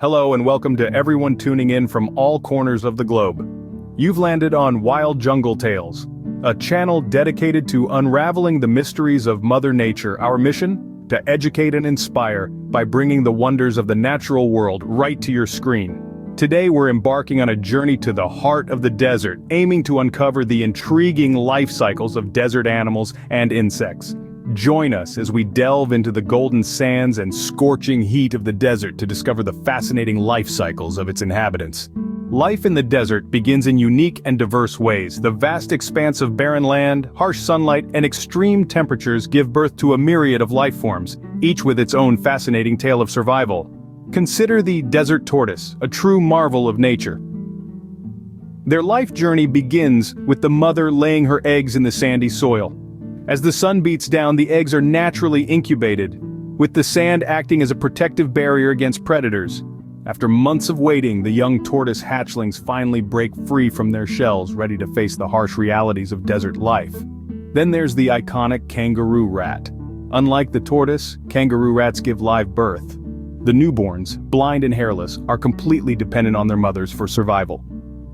Hello and welcome to everyone tuning in from all corners of the globe. You've landed on Wild Jungle Tales, a channel dedicated to unraveling the mysteries of Mother Nature. Our mission? To educate and inspire by bringing the wonders of the natural world right to your screen. Today we're embarking on a journey to the heart of the desert, aiming to uncover the intriguing life cycles of desert animals and insects. Join us as we delve into the golden sands and scorching heat of the desert to discover the fascinating life cycles of its inhabitants. Life in the desert begins in unique and diverse ways. The vast expanse of barren land, harsh sunlight, and extreme temperatures give birth to a myriad of life forms, each with its own fascinating tale of survival. Consider the desert tortoise, a true marvel of nature. Their life journey begins with the mother laying her eggs in the sandy soil. As the sun beats down, the eggs are naturally incubated, with the sand acting as a protective barrier against predators. After months of waiting, the young tortoise hatchlings finally break free from their shells, ready to face the harsh realities of desert life. Then there's the iconic kangaroo rat. Unlike the tortoise, kangaroo rats give live birth. The newborns, blind and hairless, are completely dependent on their mothers for survival.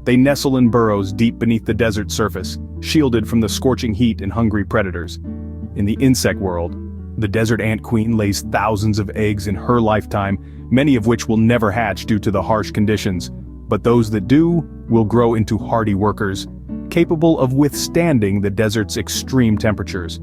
They nestle in burrows deep beneath the desert surface, shielded from the scorching heat and hungry predators. In the insect world, the desert ant queen lays thousands of eggs in her lifetime, many of which will never hatch due to the harsh conditions. But those that do will grow into hardy workers, capable of withstanding the desert's extreme temperatures.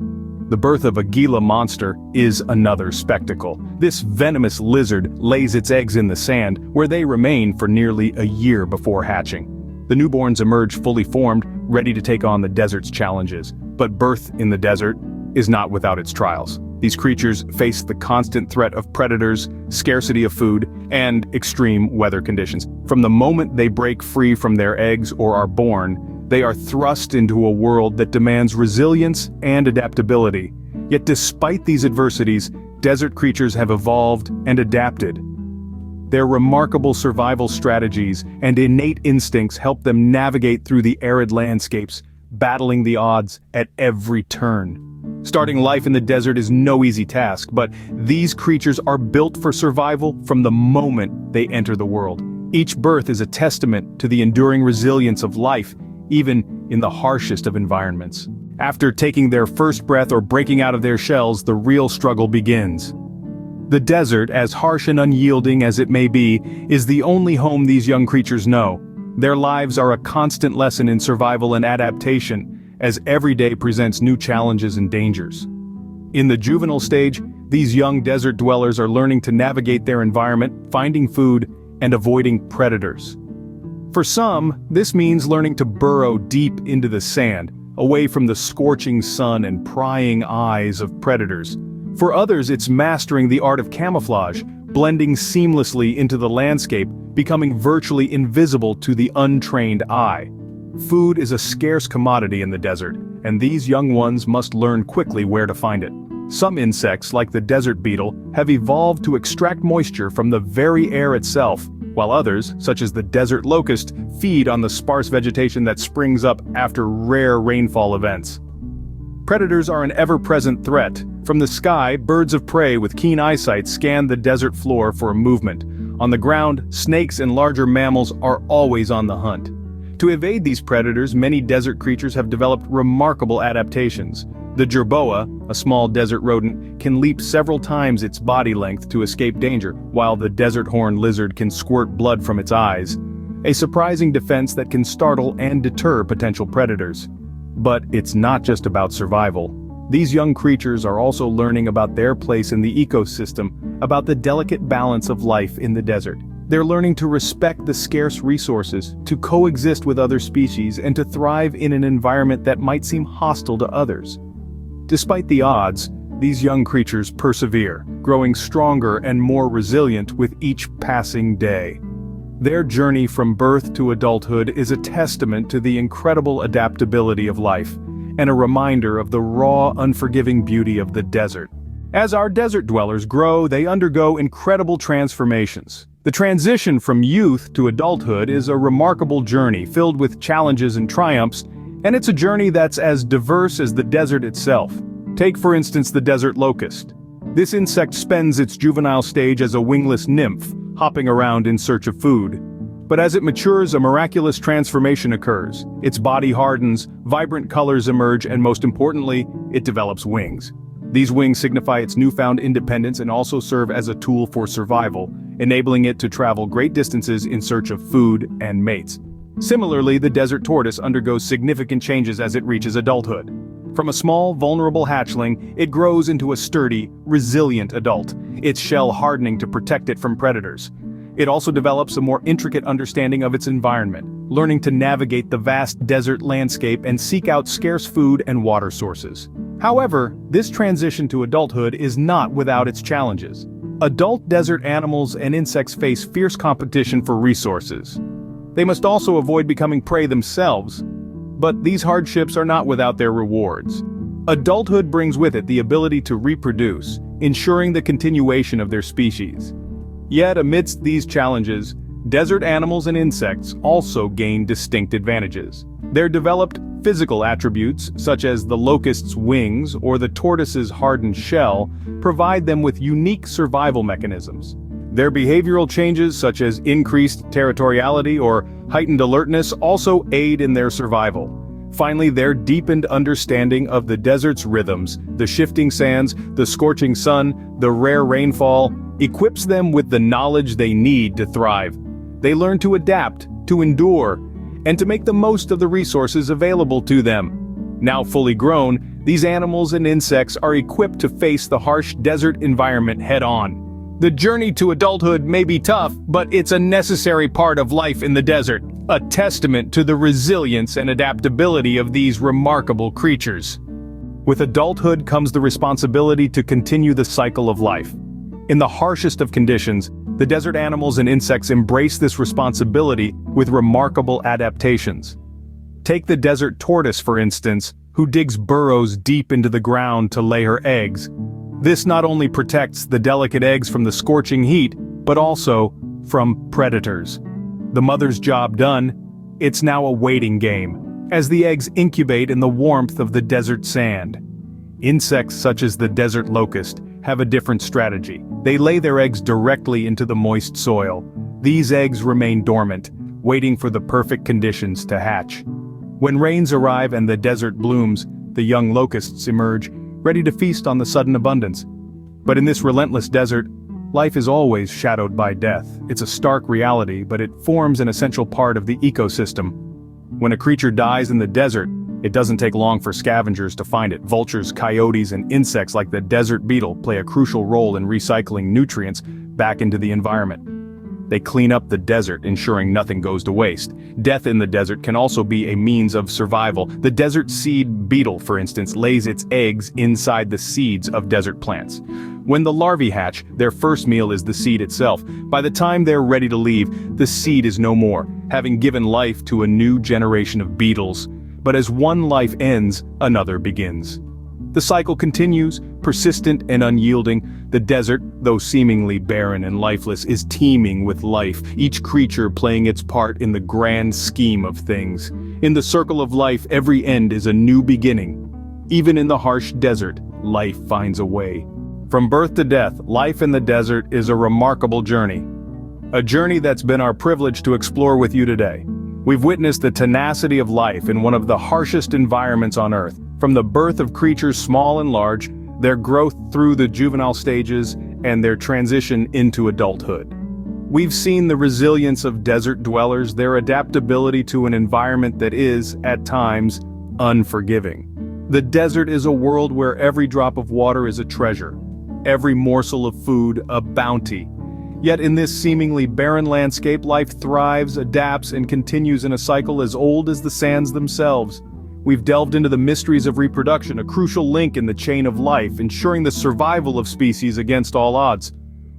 The birth of a Gila monster is another spectacle. This venomous lizard lays its eggs in the sand, where they remain for nearly a year before hatching. The newborns emerge fully formed, ready to take on the desert's challenges. But birth in the desert is not without its trials. These creatures face the constant threat of predators, scarcity of food, and extreme weather conditions. From the moment they break free from their eggs or are born, they are thrust into a world that demands resilience and adaptability. Yet despite these adversities, desert creatures have evolved and adapted. Their remarkable survival strategies and innate instincts help them navigate through the arid landscapes, battling the odds at every turn. Starting life in the desert is no easy task, but these creatures are built for survival from the moment they enter the world. Each birth is a testament to the enduring resilience of life, even in the harshest of environments. After taking their first breath or breaking out of their shells, the real struggle begins. The desert, as harsh and unyielding as it may be, is the only home these young creatures know. Their lives are a constant lesson in survival and adaptation, as every day presents new challenges and dangers. In the juvenile stage, these young desert dwellers are learning to navigate their environment, finding food, and avoiding predators. For some, this means learning to burrow deep into the sand, away from the scorching sun and prying eyes of predators. For others, it's mastering the art of camouflage, blending seamlessly into the landscape, becoming virtually invisible to the untrained eye. Food is a scarce commodity in the desert, and these young ones must learn quickly where to find it. Some insects, like the desert beetle, have evolved to extract moisture from the very air itself, while others, such as the desert locust, feed on the sparse vegetation that springs up after rare rainfall events. Predators are an ever-present threat. From the sky, birds of prey with keen eyesight scan the desert floor for movement. On the ground, snakes and larger mammals are always on the hunt. To evade these predators, many desert creatures have developed remarkable adaptations. The jerboa, a small desert rodent, can leap several times its body length to escape danger, while the desert horned lizard can squirt blood from its eyes. A surprising defense that can startle and deter potential predators. But it's not just about survival. These young creatures are also learning about their place in the ecosystem, about the delicate balance of life in the desert. They're learning to respect the scarce resources, to coexist with other species, and to thrive in an environment that might seem hostile to others. Despite the odds, these young creatures persevere, growing stronger and more resilient with each passing day. Their journey from birth to adulthood is a testament to the incredible adaptability of life, and a reminder of the raw, unforgiving beauty of the desert. As our desert dwellers grow, they undergo incredible transformations. The transition from youth to adulthood is a remarkable journey filled with challenges and triumphs, and it's a journey that's as diverse as the desert itself. Take for instance the desert locust. This insect spends its juvenile stage as a wingless nymph, hopping around in search of food. But as it matures, a miraculous transformation occurs. Its body hardens, vibrant colors emerge, and most importantly, it develops wings. These wings signify its newfound independence and also serve as a tool for survival, enabling it to travel great distances in search of food and mates. Similarly, the desert tortoise undergoes significant changes as it reaches adulthood. From a small, vulnerable hatchling, it grows into a sturdy, resilient adult, its shell hardening to protect it from predators. It also develops a more intricate understanding of its environment, learning to navigate the vast desert landscape and seek out scarce food and water sources. However, this transition to adulthood is not without its challenges. Adult desert animals and insects face fierce competition for resources. They must also avoid becoming prey themselves. But these hardships are not without their rewards. Adulthood brings with it the ability to reproduce, ensuring the continuation of their species. Yet amidst these challenges, desert animals and insects also gain distinct advantages. Their developed physical attributes, such as the locust's wings or the tortoise's hardened shell, provide them with unique survival mechanisms. Their behavioral changes, such as increased territoriality or heightened alertness, also aid in their survival. Finally, their deepened understanding of the desert's rhythms, the shifting sands, the scorching sun, the rare rainfall, equips them with the knowledge they need to thrive. They learn to adapt, to endure, and to make the most of the resources available to them. Now fully grown, these animals and insects are equipped to face the harsh desert environment head-on. The journey to adulthood may be tough, but it's a necessary part of life in the desert, a testament to the resilience and adaptability of these remarkable creatures. With adulthood comes the responsibility to continue the cycle of life. In the harshest of conditions, the desert animals and insects embrace this responsibility with remarkable adaptations. Take the desert tortoise, for instance, who digs burrows deep into the ground to lay her eggs. This not only protects the delicate eggs from the scorching heat, but also from predators. The mother's job done, it's now a waiting game, as the eggs incubate in the warmth of the desert sand. Insects such as the desert locust have a different strategy. They lay their eggs directly into the moist soil. These eggs remain dormant, waiting for the perfect conditions to hatch. When rains arrive and the desert blooms, the young locusts emerge, ready to feast on the sudden abundance. But in this relentless desert, life is always shadowed by death. It's a stark reality, but it forms an essential part of the ecosystem. When a creature dies in the desert, it doesn't take long for scavengers to find it. Vultures, coyotes, and insects like the desert beetle play a crucial role in recycling nutrients back into the environment. They clean up the desert, ensuring nothing goes to waste. Death in the desert can also be a means of survival. The desert seed beetle, for instance, lays its eggs inside the seeds of desert plants. When the larvae hatch, their first meal is the seed itself. By the time they're ready to leave, the seed is no more, having given life to a new generation of beetles. But as one life ends, another begins. The cycle continues, persistent and unyielding. The desert, though seemingly barren and lifeless, is teeming with life, each creature playing its part in the grand scheme of things. In the circle of life, every end is a new beginning. Even in the harsh desert, life finds a way. From birth to death, life in the desert is a remarkable journey. A journey that's been our privilege to explore with you today. We've witnessed the tenacity of life in one of the harshest environments on Earth. From the birth of creatures small and large, their growth through the juvenile stages, and their transition into adulthood. We've seen the resilience of desert dwellers, their adaptability to an environment that is, at times, unforgiving. The desert is a world where every drop of water is a treasure, every morsel of food a bounty. Yet in this seemingly barren landscape, life thrives, adapts, and continues in a cycle as old as the sands themselves. We've delved into the mysteries of reproduction, a crucial link in the chain of life, ensuring the survival of species against all odds.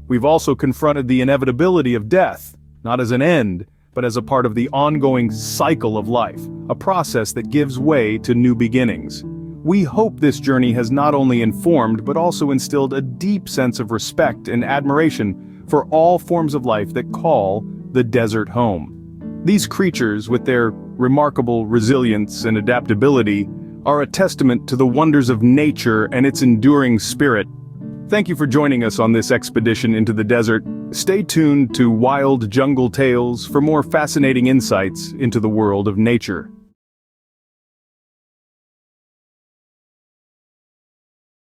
We've also confronted the inevitability of death, not as an end, but as a part of the ongoing cycle of life, a process that gives way to new beginnings. We hope this journey has not only informed but also instilled a deep sense of respect and admiration for all forms of life that call the desert home. These creatures, with their remarkable resilience and adaptability, are a testament to the wonders of nature and its enduring spirit. Thank you for joining us on this expedition into the desert. Stay tuned to Wild Jungle Tales for more fascinating insights into the world of nature.